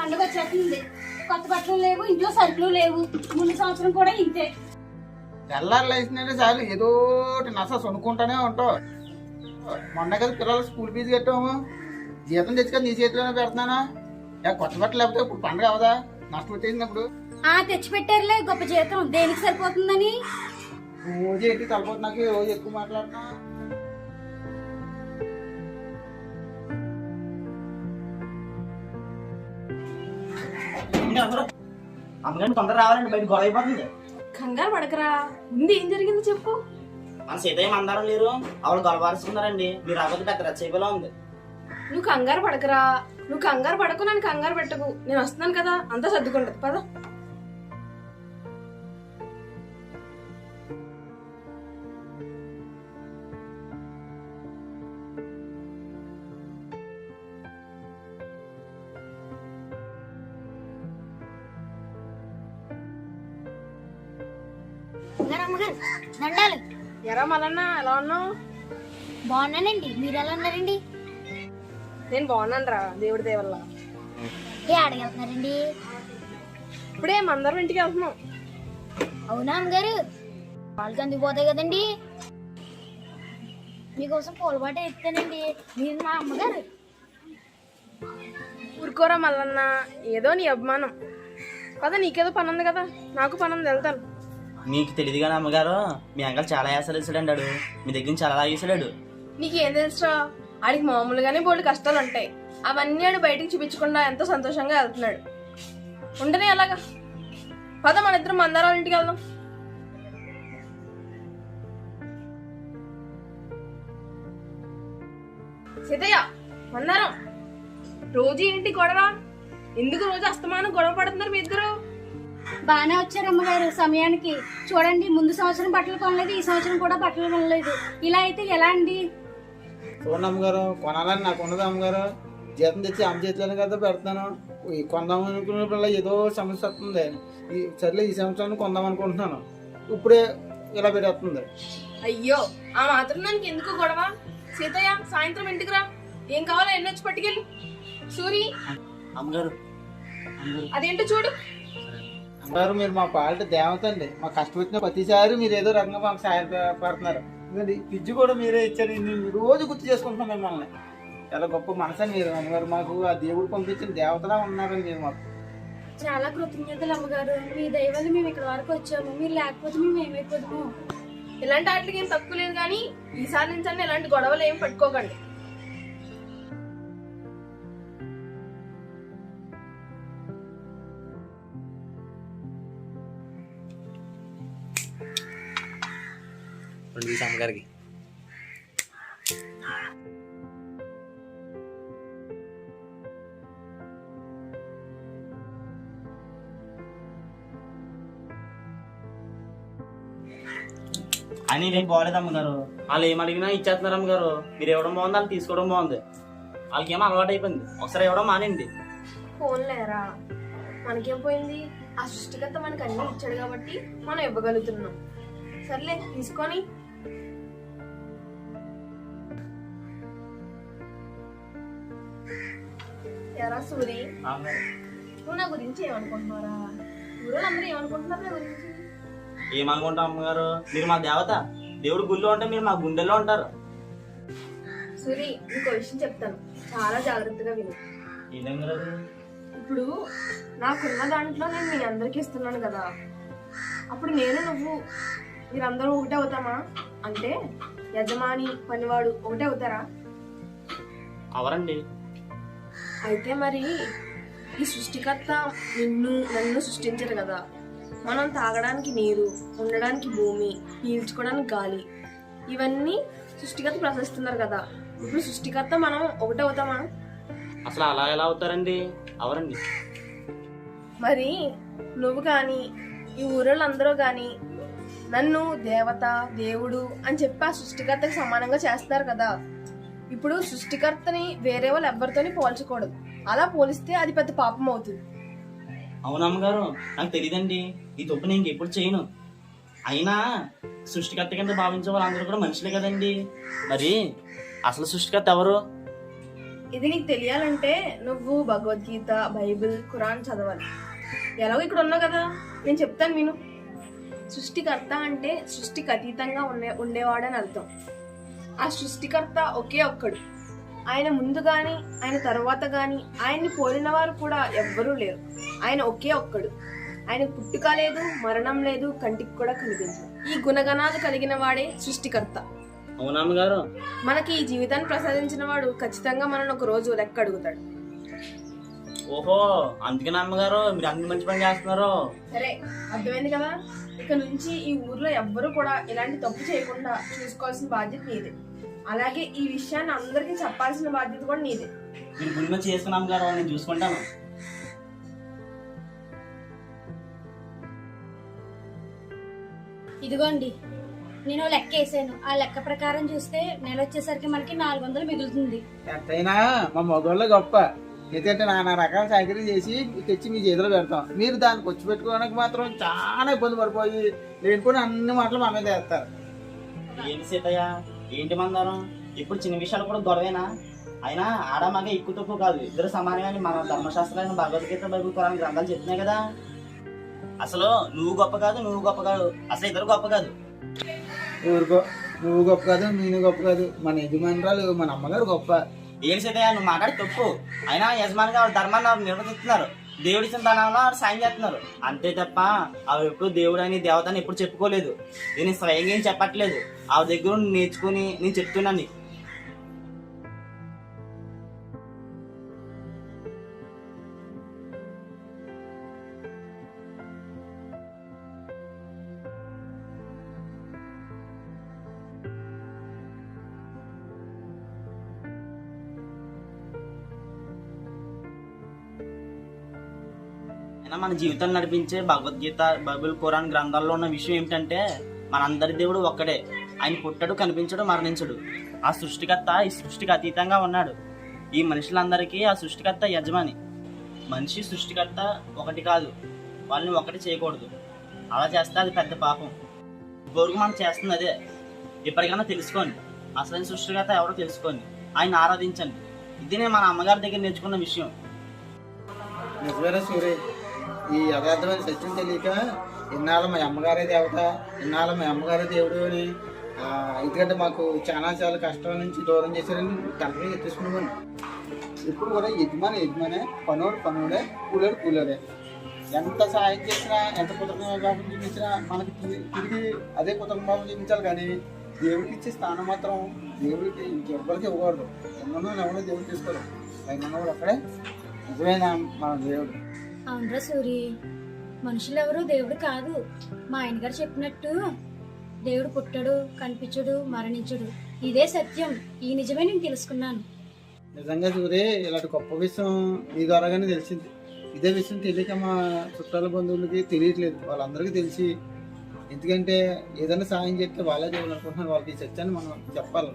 పండుగ వచ్చేస్తుంది. కొత్త బట్టలు లేవు, ఇంట్లో సరుకులు లేవు. ముందు సంవత్సరం కూడా ఇంతే. తెల్లారులు వేసినట్టే చాలు ఏదో నస కొనుక్కుంటానే ఉంటావు. మొన్న కదా పిల్లలు స్కూల్ ఫీజు కట్టాము, జీతం తెచ్చుకొని నీ చేతిలోనే పెడుతున్నానా? కొత్త బట్టలు లేకపోతే ఇప్పుడు పండుగ అవదా? నష్టం వచ్చేసినప్పుడు తెచ్చి పెట్టారులే గొప్ప జీతం, దేనికి సరిపోతుందని. రోజు ఏంటి తలపోతు, నాకు రోజు ఎక్కువ మాట్లాడుతున్నా. అమ్మగారిని తొందర రావాలండి, బయట గొడవ అయిపోతుంది. కంగారు పడకరా, ముందు ఏం జరిగింది చెప్పు. మన సీతయ్య మందారం లేరు, ఆవిడ గొడవారుస్తున్నారండి. మీరు రాకపోతే పెద్ద రచ్చయిపోలా ఉంది. నువ్వు కంగారు పడకరా, నువ్వు కంగారు పడకు, నన్ను కంగారు పెట్టకు. నేను వస్తున్నాను కదా, అంతా సర్దుకుంటది పద. ఎరా మలన్నా, ఎలా ఉన్నావు? బాగున్నానండి, మీరు ఎలా ఉన్నారండి? నేను బాగున్నాను రా, దేవుడి దేవల్ల. అడగలుగుతున్నారండి? ఇప్పుడే మందరం ఇంటికి వెళ్తున్నాం. అవునా అమ్మగారు? వాళ్ళకి అందిపోతాయి కదండి. మీకోసం పూలబాట ఎత్తానండి. మీరు మా అమ్మగారు. ఊరుకోరా మల్లన్న, ఏదో నీ అభిమానం. పద, నీకేదో పని ఉంది కదా, నాకు పని ఉంది, వెళ్తాను. మీకు తెలియదు కానీ అమ్మగారు, మీ అంకల్ చాలా యాసలు వేసాడు. ఆడు మీ దగ్గర నుంచి చాలా లాగేసాడు. నీకేం తెలుసా? ఆడికి మామూలుగానే బోల్డ్ కష్టాలు ఉంటాయి. అవన్నీ ఆడు బయటికి చూపించకుండా ఎంతో సంతోషంగా వెళ్తున్నాడు. ఉండనే అలాగా. పద, మన ఇద్దరం మందారాల ఇంటికి వెళ్దాం. సీతయ్య, మందారం, రోజు ఏంటి గొడవ? ఎందుకు రోజు అస్తమానం గొడవ పడుతున్నారు మీ ఇద్దరు? బాగానే వచ్చారు అమ్మగారు సమయానికి. చూడండి, ముందు సంవత్సరం బట్టలు కొనలేదు, ఈ సంవత్సరం కూడా బట్టలు కొనలేదు. ఇలా అయితే ఎలా అండి? చూడండి అమ్మగారు, కొనాలని నాకు ఉండదు అమ్మగారు. జీతం తెచ్చి అమ్మ చేతిలోనే కదా పెడతాను. కొందాం అనుకున్నప్పుడు ఏదో సమస్య వస్తుంది. సర్లే ఈ సంవత్సరాన్ని కొందాం అనుకుంటున్నాను, ఇప్పుడే ఇలా పెట్టేస్తుంది. అయ్యో, ఆ మాత్రం దానికి ఎందుకు గొడవ? సీతయ్య, సాయంత్రం ఇంటికి రా. ఏం కావాలో ఎన్ని వచ్చి పట్టుకెళ్ళి. సూరి, అమ్మగారు అదేంటో చూడు. అమ్మగారు, మీరు మా పాలిట దేవత అండి. మా కష్టం వచ్చిన ప్రతిసారి మీరు ఏదో రకంగా మాకు సాయం పడుతున్నారు. ఎందుకంటే ఫ్రిడ్జ్ కూడా మీరే ఇచ్చారు. నేను రోజు గుర్తు చేసుకుంటున్నాం మిమ్మల్ని. చాలా గొప్ప మనసని మీరు అమ్మగారు. మాకు ఆ దేవుడు పంపించిన దేవతలా ఉన్నారని మీరు మాకు. చాలా కృతజ్ఞతలు అమ్మగారు. మీ దయ వల్ల మేము ఇక్కడ వరకు వచ్చాము. మీరు లేకపోతే మేము ఏమైపోతాము. ఇలాంటి వాటికి ఏం తక్కువ లేదు, కానీ ఈసారి నుంచి అన్న ఇలాంటి గొడవలు ఏం పెట్టుకోకండి. అమ్మగారికి అని నేను బాగలేదు అమ్మగారు. వాళ్ళు ఏం అడిగినా ఇచ్చేస్తున్నారు అమ్మగారు. మీరు ఇవ్వడం బాగుంది, వాళ్ళు తీసుకోవడం బాగుంది. వాళ్ళకి ఏమో అలవాటు అయిపోయింది. ఒకసారి ఇవ్వడం మానేండి. ఫోన్లేరా, మనకేం పోయింది? ఆ సృష్టికర్త మనకి అన్ని ఇచ్చాడు కాబట్టి మనం ఇవ్వగలుగుతున్నాం. సర్లే, తీసుకొని. ఎరా సూరి, నువ్వు నా గురించి ఏమనుకుంటున్నారా? ఊరు అందరూ ఏమనుకుంటున్నారు నా గురించి? ఏమనుకుంటాం అమ్మగారు, మీరు మా దేవత. దేవుడు గుళ్ళో ఉంటే మీరు మా గుండెల్లో ఉంటారు. సూరి, ఇంకో విషయం చెప్తాను, చాలా జాగ్రత్తగా విను. ఇప్పుడు నాకున్న దాంట్లో నేను మీ అందరికి ఇస్తున్నాను కదా, అప్పుడు నేను నువ్వు మీరందరూ ఒకటే అవుతామా? అంటే యజమాని పనివాడు ఒకటే అవుతారా? అవరండి. అయితే మరి ఈ సృష్టికర్త నన్ను సృష్టించారు కదా. మనం తాగడానికి నీరు, ఉండడానికి భూమి, పీల్చుకోవడానికి గాలి, ఇవన్నీ సృష్టికర్త ప్రశస్తున్నారు కదా. ఇప్పుడు సృష్టికర్త మనం ఒకటే అవుతామా? అసలు అలా ఎలా అవుతారండి? అవరండి. మరి నువ్వు కానీ ఈ ఊరోళ్ళందరూ కానీ నన్ను దేవత, దేవుడు అని చెప్పి ఆ సృష్టికర్తకి సమానంగా చేస్తున్నారు కదా. ఇప్పుడు సృష్టికర్తని వేరే వాళ్ళు ఎవరితోని పోల్చకూడదు. అలా పోలిస్తే అది పెద్ద పాపం అవుతుంది. అవునమ్మగారు, నాకు తెలియదండి. ఈ తప్పు నేను ఎప్పుడు చేయను. అయినా సృష్టికర్త కింద భావించే వాళ్ళందరూ కూడా మనుషులే కదండి. మరి అసలు సృష్టికర్త ఎవరు? ఇది నీకు తెలియాలంటే నువ్వు భగవద్గీత, బైబిల్, ఖురాన్ చదవాలి. ఎలాగో ఇక్కడ ఉన్నావు కదా, నేను చెప్తాను విను. సృష్టికర్త అంటే సృష్టికి అతీతంగా ఉండేవాడని అర్థం. ఆ సృష్టికర్త ఒకే ఒక్కడు. ఆయన ముందు గాని ఆయన తర్వాత గాని ఆయన్ని పోలిన వారు కూడా ఎవ్వరూ లేరు. ఆయన ఒకే ఒక్కడు. ఆయన పుట్టుక లేదు, మరణం లేదు, కంటికి కూడా కనిపించదు. ఈ గుణగణాలు కలిగిన వాడే సృష్టికర్త. అవునా అమ్మగారు? మనకి ఈ జీవితాన్ని ప్రసాదించిన వాడు ఖచ్చితంగా మనల్ని ఒక రోజు లెక్క అడుగుతాడు. ఓహో, అందుకని అమ్మగారు మీరు అన్ని మంచి పని చేస్తున్నారు. సరే, అర్థమైంది కదా. ఇక నుంచి ఈ ఊర్లో ఎవ్వరూ కూడా ఇలాంటి తప్పు చేయకుండా చూసుకోవాల్సిన బాధ్యత నీదే. అలాగే ఈ విషయాన్ని అందరికీ చెప్పాల్సిన బాధ్యత కూడా నీదే. మీరు గుడి మంచి చేసుకున్నాం గారు, నేను చూసుకుంటాను. ఇదిగోండి, నేను లెక్క వేసాను. ఆ లెక్క ప్రకారం చూస్తే నెల వచ్చేసరికి మనకి 400 మిగులుతుంది. ఎంతైనా మా మగవాళ్ళ గొప్ప. ఎందుకంటే నానా రకాల సైకిల్ చేసి తెచ్చి మీ చేతిలో పెడతాం. మీరు దాన్ని ఖర్చు పెట్టుకోవడానికి మాత్రం చాలా ఇబ్బంది పడిపోయి లేనిపోయిన అన్ని మాటలు మా మీద వేస్తారు. ఏంటి సీతయ్య, ఏంటి మందారం? ఇప్పుడు చిన్న విషయాలు కూడా గొడవేనా? అయినా ఆడ మగ ఎక్కువ తక్కువ కాదు, ఇద్దరు సమానమే. మన ధర్మశాస్త్రాన్ని, భగవద్గీత, బైబిల్, ఖురాన్ గ్రంథాలు చెప్తున్నాయి కదా. అసలు నువ్వు గొప్ప కాదు, నువ్వు గొప్ప కాదు, అసలు ఇద్దరు గొప్ప కాదు. ఊరుకో, నువ్వు గొప్ప కాదు, నేను గొప్ప కాదు, మన యజమానురాలు మన అమ్మగారు గొప్ప. ఏంటి సీతయ్య, నువ్వు మాట్లాడి తప్పు. అయినా యజమానిగా ధర్మాన్ని నిర్వర్తిస్తున్నారు, దేవుడిచ్చిన ధనంలో సాయం చేస్తున్నారు అంతే తప్ప ఆవిడ ఎప్పుడు దేవుడు అని దేవతని ఎప్పుడు చెప్పుకోలేదు. నేను స్వయంగా ఏం చెప్పట్లేదు, ఆవిడ దగ్గర నేర్చుకుని నేను చెప్తున్నాను. అయినా మన జీవితాన్ని నడిపించే భగవద్గీత, బైబిల్, ఖురాన్ గ్రంథాల్లో ఉన్న విషయం ఏమిటంటే మనందరి దేవుడు ఒక్కడే. ఆయన పుట్టడు, కనిపించడు, మరణించడు. ఆ సృష్టికర్త ఈ సృష్టికి అతీతంగా ఉన్నాడు. ఈ మనుషులందరికీ ఆ సృష్టికర్త యజమాని. మనిషి సృష్టికర్త ఒకటి కాదు, వాళ్ళని ఒకటి చేయకూడదు. అలా చేస్తే అది పెద్ద పాపం. గోరుకు మనం చేస్తుంది అదే. ఇప్పటికైనా తెలుసుకోండి, అసలైన సృష్టికర్త ఎవరో తెలుసుకోండి, ఆయన ఆరాధించండి. ఇది నేను మన అమ్మగారి దగ్గర నేర్చుకున్న విషయం. నిజమేనా సూర్య? ఈ యథార్థమైన సత్యం తెలియక ఇన్నాళ్ళు మా అమ్మగారే దేవత, ఇన్నాళ్ళు మా అమ్మగారే దేవుడు అని ఎందుకంటే మాకు చాలా కష్టాల నుంచి దూరం చేశారని గంటలు ఎత్తేసుకున్నామని. ఇప్పుడు కూడా యజమానే, పనుడే, కూలోడే. ఎంత సాయం చేసినా, ఎంత కుటుంబం చూపించినా మనకి తిరిగి అదే కుటుంబం చూపించాలి. కానీ దేవుడికి ఇచ్చే స్థానం మాత్రం దేవుడికి ఇంకెవ్వరికి ఇవ్వకూడదు. ఎవరో దేవుడు తీసుకోరు. ఆయన ఉన్నవాడు అక్కడే నిజమైన మన దేవుడు. అవునరా సూరి, మనుషులెవరూ దేవుడు కాదు. మా ఆయన గారు చెప్పినట్టు దేవుడు పుట్టడు, కనిపించడు, మరణించడు. ఇదే సత్యం. ఈ నిజమే నేను తెలుసుకున్నాను. నిజంగా సూర్య, ఇలాంటి గొప్ప విషయం మీ ద్వారాగానే తెలిసింది. ఇదే విషయం తెలియక మా చుట్టాల బంధువులకి తెలియట్లేదు, వాళ్ళందరికీ తెలిసి. ఎందుకంటే ఏదైనా సాయం చేస్తే వాళ్ళే దేవుడు అనుకుంటున్నారు. వాళ్ళకి ఈ సత్యాన్ని మనం చెప్పాలి.